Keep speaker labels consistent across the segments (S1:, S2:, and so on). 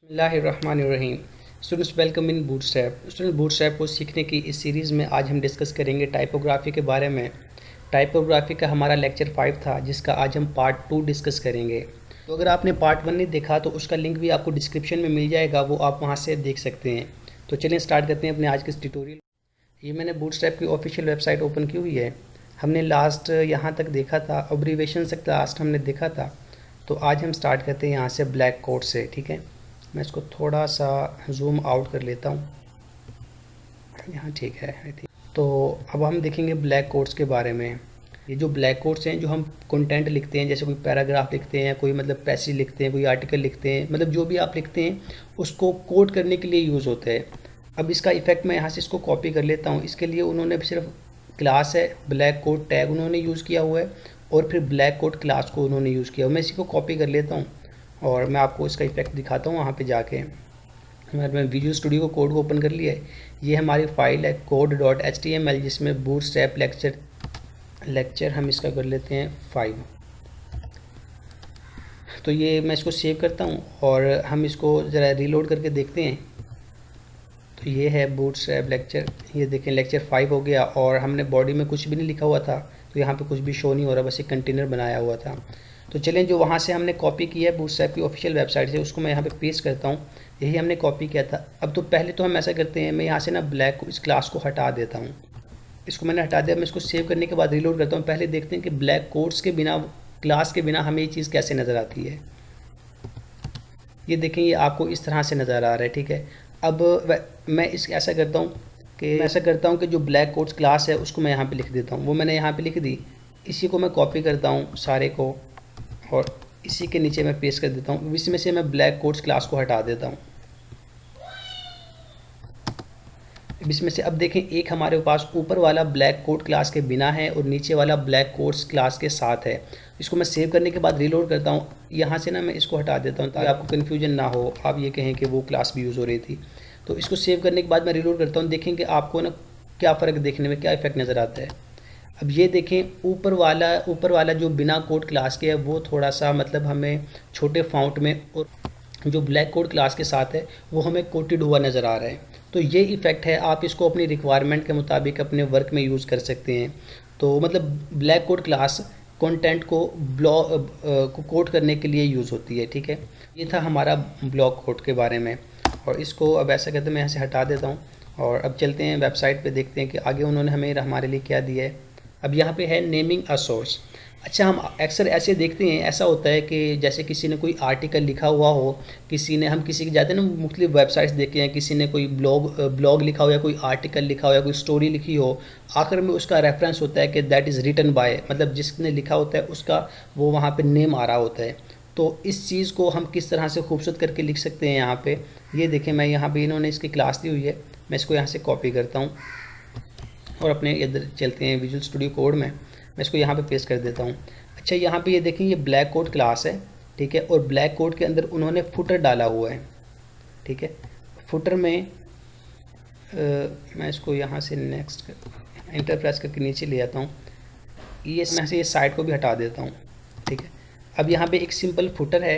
S1: बिस्मिल्लाहिर्रहमानिर्रहीम। Students welcome in bootstrap. Student bootstrap को सीखने की इस सीरीज़ में आज हम डिस्कस करेंगे टाइपोग्राफी के बारे में। टाइपोग्राफी का हमारा लेक्चर 5 था, जिसका आज हम पार्ट 2 डिस्कस करेंगे। तो अगर आपने पार्ट 1 नहीं देखा तो उसका लिंक भी आपको डिस्क्रिप्शन में मिल जाएगा, वो आप वहाँ से देख सकते हैं। तो चलिए स्टार्ट करते हैं अपने आज के इस ट्यूटोरियल। ये मैंने बूटस्ट्रैप की ऑफिशियल वेबसाइट ओपन की हुई है। हमने लास्ट यहाँ तक देखा था, अब्रीवेशन से लास्ट हमने देखा था। तो आज हम स्टार्ट करते हैं यहाँ से ब्लैक कोड से, ठीक है। मैं इसको थोड़ा सा जूम आउट कर लेता हूँ, यहाँ ठीक है आई थिंक। तो अब हम देखेंगे ब्लैक कोड्स के बारे में। ये जो ब्लैक कोड्स हैं, जो हम कंटेंट लिखते हैं, जैसे कोई पैराग्राफ लिखते हैं, कोई मतलब पैसेज लिखते हैं, कोई आर्टिकल लिखते हैं, मतलब जो भी आप लिखते हैं उसको कोड करने के लिए यूज़ होता है। अब इसका इफेक्ट मैं यहाँ से इसको कॉपी कर लेता हूँ। इसके लिए उन्होंने सिर्फ क्लास है, ब्लैक कोड टैग उन्होंने यूज़ किया हुआ है, और फिर ब्लैक कोड क्लास को उन्होंने यूज़ किया। मैं इसी को कॉपी कर लेता हूँ और मैं आपको इसका इफेक्ट दिखाता हूँ वहाँ पे जाके। मैं विजुअल स्टूडियो को कोड को ओपन कर लिया है। ये हमारी फाइल है code.html, जिसमें बूटस्ट्रैप लेक्चर हम इसका कर लेते हैं 5। तो ये मैं इसको सेव करता हूँ और हम इसको ज़रा रीलोड करके देखते हैं। तो ये है बूटस्ट्रैप लेक्चर, ये देखें लेक्चर 5 हो गया, और हमने बॉडी में कुछ भी नहीं लिखा हुआ था, तो यहाँ पे कुछ भी शो नहीं हो रहा, बस एक कंटेनर बनाया हुआ था। तो चलें, जो वहाँ से हमने कॉपी किया है बूटस्ट्रैप की ऑफिशियल वेबसाइट से, उसको मैं यहाँ पे पेस्ट करता हूँ। यही हमने कॉपी किया था। अब तो पहले तो हम ऐसा करते हैं, मैं यहाँ से ना ब्लैक इस क्लास को हटा देता हूँ। इसको मैंने हटा दिया। मैं इसको सेव करने के बाद रीलोड करता हूँ। पहले देखते हैं कि ब्लैक कोड्स के बिना, क्लास के बिना हमें ये चीज़ कैसे नज़र आती है। ये देखें, ये आपको इस तरह से नज़र आ रहा है, ठीक है। अब मैं इस ऐसा करता हूँ कि जो ब्लैक कोड्स क्लास है उसको मैं यहाँ पे लिख देता हूँ। वो मैंने यहाँ पे लिख दी। इसी को मैं कॉपी करता हूँ सारे को, और इसी के नीचे मैं पेस्ट कर देता हूँ। इसमें से मैं ब्लैक कोड्स क्लास को हटा देता हूँ। इसमें से अब देखें, एक हमारे पास ऊपर वाला ब्लैक कोड क्लास के बिना है और नीचे वाला ब्लैक कोड्स क्लास के साथ है। इसको मैं सेव करने के बाद रीलोड करता हूँ। यहाँ से ना मैं इसको हटा देता हूँ ताकि आपको कन्फ्यूजन ना हो, आप ये कहें कि वो क्लास भी यूज़ हो रही थी। तो इसको सेव करने के बाद मैं रीलोड करता हूँ। देखें कि आपको ना क्या फ़र्क देखने में, क्या इफेक्ट नज़र आता है। अब ये देखें, ऊपर वाला जो बिना कोड क्लास के है वो थोड़ा सा मतलब हमें छोटे फाउंट में, और जो ब्लैक कोड क्लास के साथ है वो हमें कोटेड हुआ नज़र आ रहा है। तो ये इफ़ेक्ट है, आप इसको अपनी रिक्वायरमेंट के मुताबिक अपने वर्क में यूज़ कर सकते हैं। तो मतलब ब्लैक कोड क्लास कंटेंट को कोड करने के लिए यूज़ होती है, ठीक है। ये था हमारा ब्लॉक कोड के बारे में। और इसको अब ऐसा करते मैं यहाँ से हटा देता हूँ, और अब चलते हैं वेबसाइट पे, देखते हैं कि आगे उन्होंने हमें हमारे लिए क्या दिया है। अब यहाँ पे है नेमिंग अ सोर्स। अच्छा, हम अक्सर ऐसे देखते हैं, ऐसा होता है कि जैसे किसी ने कोई आर्टिकल लिखा हुआ हो, किसी के जाते हैं ना मुख्तलिफ वेबसाइट्स देखे हैं, किसी ने कोई ब्लॉग लिखा हो या कोई आर्टिकल लिखा हो या कोई स्टोरी लिखी हो, आखिर में उसका रेफरेंस होता है कि दैट इज़ रिटन बाय, मतलब जिसने लिखा होता है उसका वो वहाँ पे नेम आ रहा होता है। तो इस चीज़ को हम किस तरह से खूबसूरत करके लिख सकते हैं यहाँ पे, ये देखें। मैं यहाँ पे इन्होंने इसकी क्लास दी हुई है, मैं इसको यहाँ से कॉपी करता हूँ और अपने इधर चलते हैं विजुअल स्टूडियो कोड में, मैं इसको यहाँ पे पेस्ट कर देता हूँ। अच्छा, यहाँ पे ये देखें, ये ब्लैक कोड क्लास है, ठीक है, और ब्लैक कोड के अंदर उन्होंने फुटर डाला हुआ है, ठीक है। फुटर में मैं इसको यहाँ से नेक्स्ट एंटर प्रेस करके नीचे ले आता हूँ। ये मैं से ये साइड को भी हटा देता हूँ, ठीक है। अब यहाँ पे एक सिंपल फुटर है,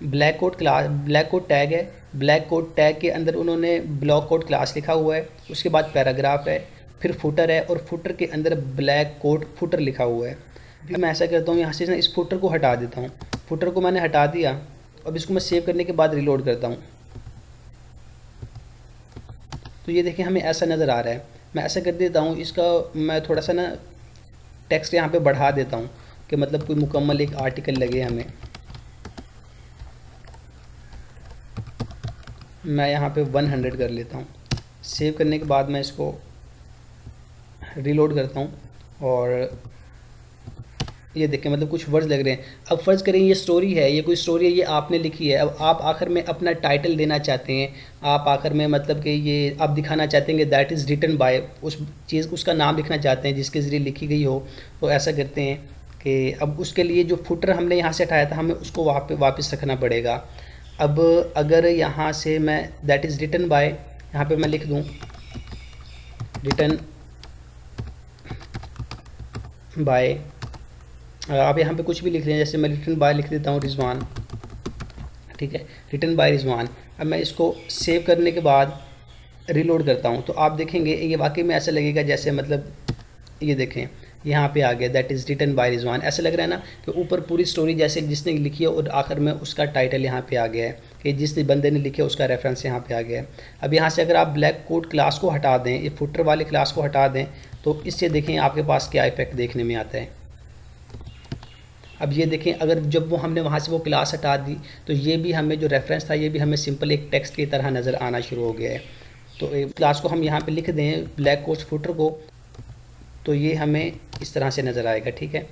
S1: ब्लैक कोड टैग है। ब्लैक कोड टैग के अंदर उन्होंने ब्लॉक कोड क्लास लिखा हुआ है, उसके बाद पैराग्राफ है, फिर फुटर है, और फुटर के अंदर ब्लैक कोड फुटर लिखा हुआ है। फिर मैं ऐसा करता हूँ, यहाँ से ना इस फुटर को हटा देता हूँ। फुटर को मैंने हटा दिया। अब इसको मैं सेव करने के बाद रिलोड करता हूँ। तो ये देखें, हमें ऐसा नज़र आ रहा है। मैं ऐसा कर देता हूँ, इसका मैं थोड़ा सा ना टेक्स्ट यहाँ पे बढ़ा देता हूँ कि मतलब कोई मुकम्मल एक आर्टिकल लगे हमें। मैं यहाँ पे 100 कर लेता हूँ। सेव करने के बाद मैं इसको रीलोड करता हूँ, और ये देखें मतलब कुछ वर्ड्स लग रहे हैं। अब फ़र्ज़ करें ये स्टोरी है, ये कोई स्टोरी है, ये आपने लिखी है। अब आप आखिर में अपना टाइटल देना चाहते हैं, आप आखिर में मतलब कि ये आप दिखाना चाहते हैं कि दैट इज़ रिटन बाय, उस चीज़ उसका नाम लिखना चाहते हैं जिसके ज़रिए लिखी गई हो। तो ऐसा करते हैं कि अब उसके लिए जो फुटर हमने यहाँ से हटाया था, हमें उसको वापस रखना पड़ेगा। अब अगर यहाँ से मैं दैट इज़ रिटन बाय, यहाँ पे मैं लिख दूँ रिटन बाय, आप यहाँ पे कुछ भी लिख लें, जैसे मैं रिटन बाय लिख देता हूँ रिजवान, ठीक है, रिटन बाय रिजवान। अब मैं इसको सेव करने के बाद रीलोड करता हूँ तो आप देखेंगे ये वाकई में ऐसा लगेगा जैसे मतलब ये देखें यहाँ पे आ गया that is written by Rizwan. ऐसा लग रहा है ना कि ऊपर पूरी स्टोरी जैसे जिसने लिखी है और आखिर में उसका टाइटल यहाँ पे आ गया है कि जिस बंदे ने लिखे उसका रेफरेंस यहाँ पे आ गया है। अब यहाँ से अगर आप ब्लैक कोड क्लास को हटा दें, ये फुटर वाले क्लास को हटा दें, तो इससे देखें आपके पास क्या इफेक्ट देखने में आता है। अब ये देखें अगर जब वो हमने वहाँ से वो क्लास हटा दी तो ये भी हमें जो रेफरेंस था ये भी हमें सिंपल एक टेक्स्ट की तरह नज़र आना शुरू हो गया है। तो क्लास को हम यहाँ पे लिख दें ब्लैक कोर्स फुटर को, तो ये हमें इस तरह से नज़र आएगा। ठीक है,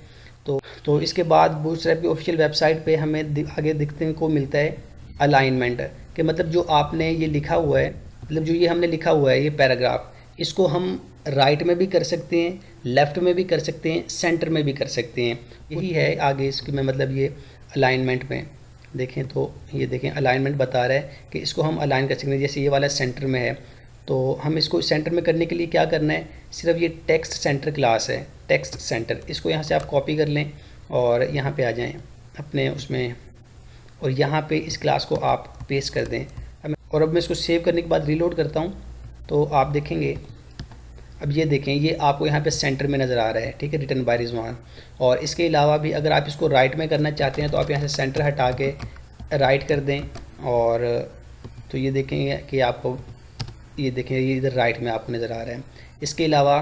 S1: तो इसके बाद बूटस्ट्रैप की ऑफिशियल वेबसाइट पे हमें आगे दिखने को मिलता है अलाइनमेंट कि मतलब जो आपने ये लिखा हुआ है, मतलब जो ये हमने लिखा हुआ है ये पैराग्राफ, इसको हम राइट में भी कर सकते हैं, लेफ़्ट में भी कर सकते हैं, सेंटर में भी कर सकते हैं। यही है आगे इसकी में मतलब ये अलाइनमेंट में देखें तो ये देखें अलाइनमेंट बता रहा है कि इसको हम अलाइन कर सकते हैं। जैसे ये वाला सेंटर में है तो हम इसको सेंटर में करने के लिए क्या करना है, सिर्फ ये टेक्स्ट सेंटर क्लास है, टेक्स्ट सेंटर, इसको यहाँ से आप कॉपी कर लें और यहाँ पे आ जाएं अपने उसमें और यहाँ पे इस क्लास को आप पेस्ट कर दें। और अब मैं इसको सेव करने के बाद रीलोड करता हूँ तो आप देखेंगे अब ये देखें ये आपको यहाँ पे सेंटर में नज़र आ रहा है। ठीक है, रिटन बाय रिजवान। और इसके अलावा भी अगर आप इसको राइट में करना चाहते हैं तो आप यहाँ से सेंटर हटा के राइट कर दें और तो ये देखेंगे कि आपको ये देखें ये इधर राइट में आपको नज़र आ रहा है। इसके अलावा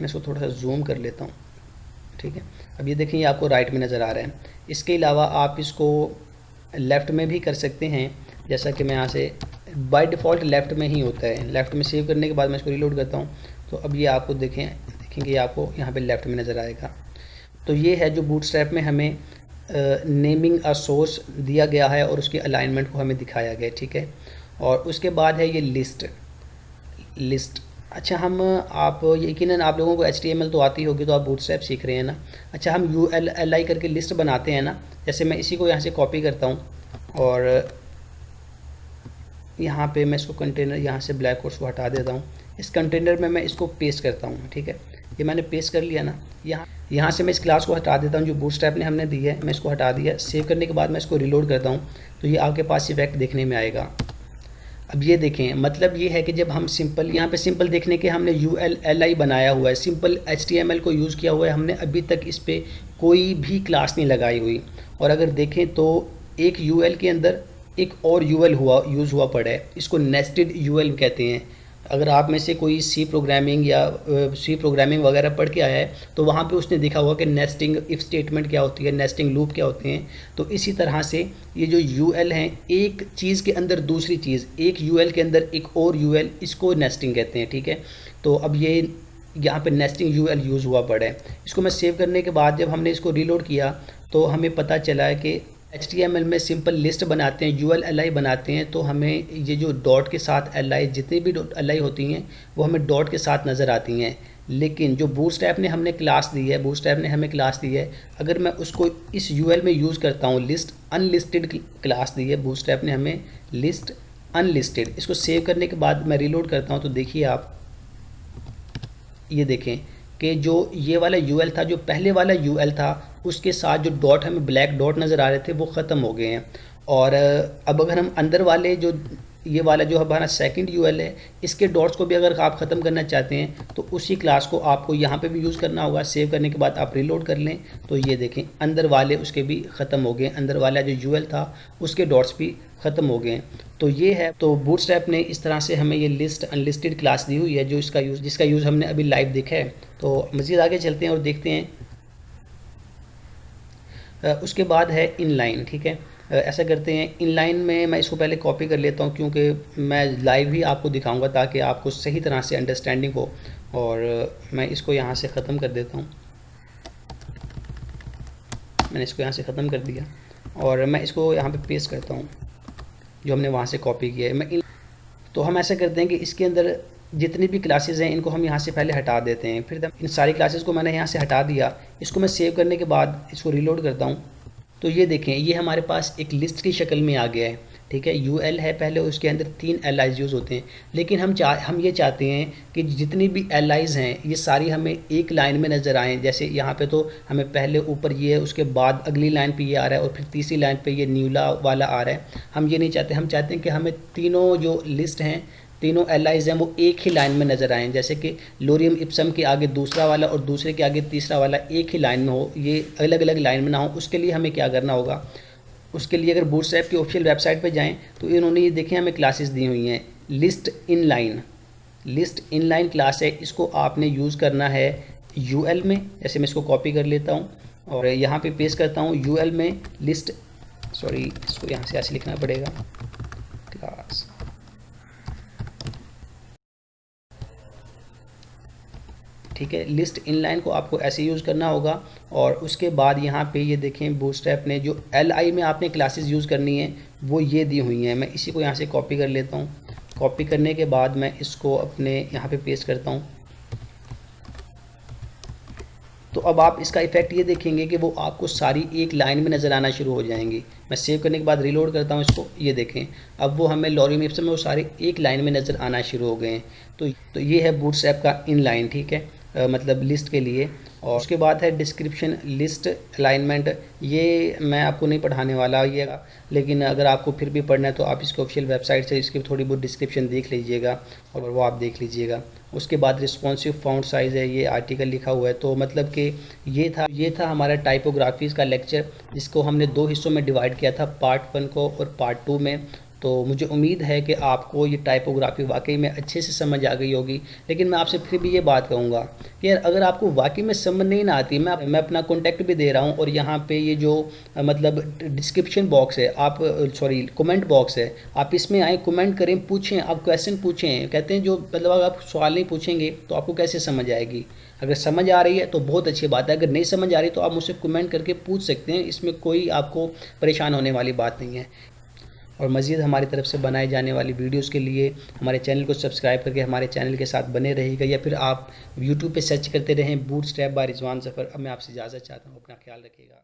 S1: मैं इसको थोड़ा सा जूम कर लेता हूँ। ठीक है, अब ये देखें ये आपको राइट में नज़र आ रहा है। इसके अलावा आप इसको लेफ़्ट में भी कर सकते हैं, जैसा कि मैं यहाँ से बाय डिफ़ॉल्ट लेफ़्ट में ही होता है। लेफ़्ट में सेव करने के बाद मैं इसको रीलोड करता हूँ तो अब ये आपको देखेंगे ये आपको यहाँ पे लेफ़्ट में नज़र आएगा। तो ये है जो बूटस्ट्रैप में हमें नेमिंग अ सोर्स दिया गया है और उसके अलाइनमेंट को हमें दिखाया गया है। ठीक है, और उसके बाद है ये लिस्ट। अच्छा हम आप यकीनन आप लोगों को HTML तो आती होगी तो आप बूटस्ट्रैप सीख रहे हैं ना। अच्छा हम ULLI करके लिस्ट बनाते हैं ना, जैसे मैं इसी को यहाँ से कॉपी करता हूँ और यहाँ पे मैं इसको कंटेनर यहाँ से ब्लैक कोट्स को हटा देता हूँ, इस कंटेनर में मैं इसको पेस्ट करता हूँ। ठीक है, ये मैंने पेस्ट कर लिया ना, यहाँ से मैं इस क्लास को हटा देता हूँ जो बूटस्ट्रैप ने हमने दी है, मैं इसको हटा दिया। सेव करने के बाद मैं इसको रीलोड करता हूँ तो ये आपके पास इफेक्ट देखने में आएगा। अब ये देखें मतलब ये है कि जब हम सिंपल यहाँ पे सिंपल देखने के हमने ULLI बनाया हुआ है, सिंपल HTML को यूज़ किया हुआ है, हमने अभी तक इस पर कोई भी क्लास नहीं लगाई हुई। और अगर देखें तो एक UL के अंदर एक और UL यूज़ हुआ पड़ा है, इसको नेस्टेड UL कहते हैं। अगर आप में से कोई सी प्रोग्रामिंग वगैरह पढ़ के आया है तो वहाँ पे उसने देखा होगा कि नेस्टिंग इफ़ स्टेटमेंट क्या होती है, नेस्टिंग लूप क्या होते हैं। तो इसी तरह से ये जो UL हैं, एक चीज़ के अंदर दूसरी चीज़, एक UL के अंदर एक और UL, इसको नेस्टिंग कहते हैं। ठीक है, तो अब ये यहाँ पे नेस्टिंग UL यूज़ हुआ पड़ा है। इसको मैं सेव करने के बाद जब हमने इसको रीलोड किया तो हमें पता चला है कि HTML में सिंपल लिस्ट बनाते हैं, ULLI बनाते हैं तो हमें ये जो डॉट के साथ LI, जितनी भी LI होती हैं वो हमें डॉट के साथ नज़र आती हैं। लेकिन जो बूटस्ट्रैप ने हमें क्लास दी है, बूटस्ट्रैप ने हमें क्लास दी है, अगर मैं उसको इस UL में यूज़ करता हूँ, लिस्ट अनलिस्टेड क्लास दी है बूटस्ट्रैप ने हमें, लिस्ट अनलिस्टेड। इसको सेव करने के बाद मैं रीलोड करता हूँ तो देखिए आप ये देखें कि जो ये वाला UL था, जो पहले वाला UL था, उसके साथ जो डॉट हमें ब्लैक डॉट नज़र आ रहे थे वो ख़त्म हो गए हैं। और अब अगर हम अंदर वाले जो ये वाला जो हमारा सेकंड UL है, इसके डॉट्स को भी अगर आप ख़त्म करना चाहते हैं तो उसी क्लास को आपको यहाँ पे भी यूज़ करना होगा। सेव करने के बाद आप रीलोड कर लें तो ये देखें अंदर वाले उसके भी ख़त्म हो गए, अंदर वाला जो UL था उसके डॉट्स भी ख़त्म हो गए। तो ये है, तो बूटस्ट्रैप ने इस तरह से हमें ये लिस्ट अनलिस्टेड क्लास दी हुई है जो जिसका यूज़ हमने अभी लाइव देखा है। तो मज़ीद आगे चलते हैं और देखते हैं। उसके बाद है इनलाइन। ठीक है, ऐसा करते हैं इनलाइन में मैं इसको पहले कॉपी कर लेता हूँ क्योंकि मैं लाइव ही आपको दिखाऊंगा ताकि आपको सही तरह से अंडरस्टैंडिंग हो। और मैं इसको यहाँ से ख़त्म कर देता हूँ, मैंने इसको यहाँ से ख़त्म कर दिया और मैं इसको यहाँ पे पेस्ट करता हूँ जो हमने वहाँ से कॉपी किया है। तो हम ऐसा करते हैं कि इसके अंदर जितनी भी क्लासेस हैं इनको हम यहाँ से पहले हटा देते हैं। फिर इन सारी क्लासेस को मैंने यहाँ से हटा दिया। इसको मैं सेव करने के बाद इसको रीलोड करता हूँ तो ये देखें ये हमारे पास एक लिस्ट की शक्ल में आ गया है। ठीक है, UL है पहले, उसके अंदर 3 LIs यूज़ होते हैं, लेकिन हम ये चाहते हैं कि जितनी भी LIs हैं ये सारी हमें एक लाइन में नज़र आएँ। जैसे यहाँ पे तो हमें पहले ऊपर ये है, उसके बाद अगली लाइन पे ये आ रहा है और फिर तीसरी लाइन पे ये न्यूला वाला आ रहा है। हम ये नहीं चाहते, हम चाहते हैं कि हमें तीनों जो लिस्ट हैं, तीनों LIs हैं वो एक ही लाइन में नज़र आएँ। जैसे कि लोरियम इप्सम के आगे दूसरा वाला और दूसरे के आगे तीसरा वाला एक ही लाइन में हो, ये अलग अलग लाइन में ना हो। उसके लिए हमें क्या करना होगा, उसके लिए अगर बूटस्ट्रैप की ऑफिशियल वेबसाइट पर जाएं तो इन्होंने ये देखें हमें क्लासेस दी हुई हैं, लिस्ट इनलाइन क्लास है। इसको आपने यूज़ करना है UL में। जैसे मैं इसको कॉपी कर लेता हूँ और यहाँ पे पेस्ट करता हूँ UL में लिस्ट, सॉरी इसको यहाँ से ऐसे लिखना पड़ेगा, क्लास। ठीक है, लिस्ट इनलाइन को आपको ऐसे यूज़ करना होगा। और उसके बाद यहाँ पे ये देखें बूटस्ट्रैप ने जो LI में आपने क्लासेस यूज़ करनी है वो ये दी हुई हैं। मैं इसी को यहाँ से कॉपी कर लेता हूँ। कॉपी करने के बाद मैं इसको अपने यहाँ पे पेस्ट करता हूँ। तो अब आप इसका इफेक्ट ये देखेंगे कि वो आपको सारी एक लाइन में नज़र आना शुरू हो जाएंगी। मैं सेव करने के बाद रीलोड करता हूँ इसको, ये देखें अब वो हमें लॉरियम इप्सम में वो सारे एक लाइन में नज़र आना शुरू हो गए हैं। तो ये है बूटस्ट्रैप का इनलाइन, ठीक है, मतलब लिस्ट के लिए। और उसके बाद है डिस्क्रिप्शन लिस्ट अलाइनमेंट। ये मैं आपको नहीं पढ़ाने वाला ये, लेकिन अगर आपको फिर भी पढ़ना है तो आप इसको ऑफिशियल वेबसाइट से इसकी थोड़ी बहुत डिस्क्रिप्शन देख लीजिएगा और वो आप देख लीजिएगा। उसके बाद रिस्पॉन्सिव फ़ॉन्ट साइज़ है, ये आर्टिकल लिखा हुआ है। तो मतलब कि ये था हमारा टाइपोग्राफीज़ का लेक्चर, जिसको हमने 2 हिस्सों में डिवाइड किया था, पार्ट 1 को और पार्ट 2 में। तो मुझे उम्मीद है कि आपको ये टाइपोग्राफी वाकई में अच्छे से समझ आ गई होगी। लेकिन मैं आपसे फिर भी ये बात कहूँगा कि यार अगर आपको वाकई में समझ नहीं ना आती, मैं अपना कॉन्टैक्ट भी दे रहा हूँ और यहाँ पे ये जो मतलब डिस्क्रिप्शन बॉक्स है, आप सॉरी कमेंट बॉक्स है, आप इसमें आए, कमेंट करें, पूछें, आप क्वेश्चन पूछें। कहते हैं जो मतलब अगर आप सवाल नहीं पूछेंगे तो आपको कैसे समझ आएगी। अगर समझ आ रही है तो बहुत अच्छी बात है, अगर नहीं समझ आ रही तो आप मुझसे कमेंट करके पूछ सकते हैं, इसमें कोई आपको परेशान होने वाली बात नहीं है। और मज़ीद हमारी तरफ से बनाई जाने वाली वीडियोस के लिए हमारे चैनल को सब्सक्राइब करके हमारे चैनल के साथ बने रहिएगा, या फिर आप यूट्यूब पे सर्च करते रहें बूटस्ट्रैप बाय रिजवान ज़फ़र। अब मैं आपसे इजाज़त चाहता हूँ, अपना ख्याल रखिएगा।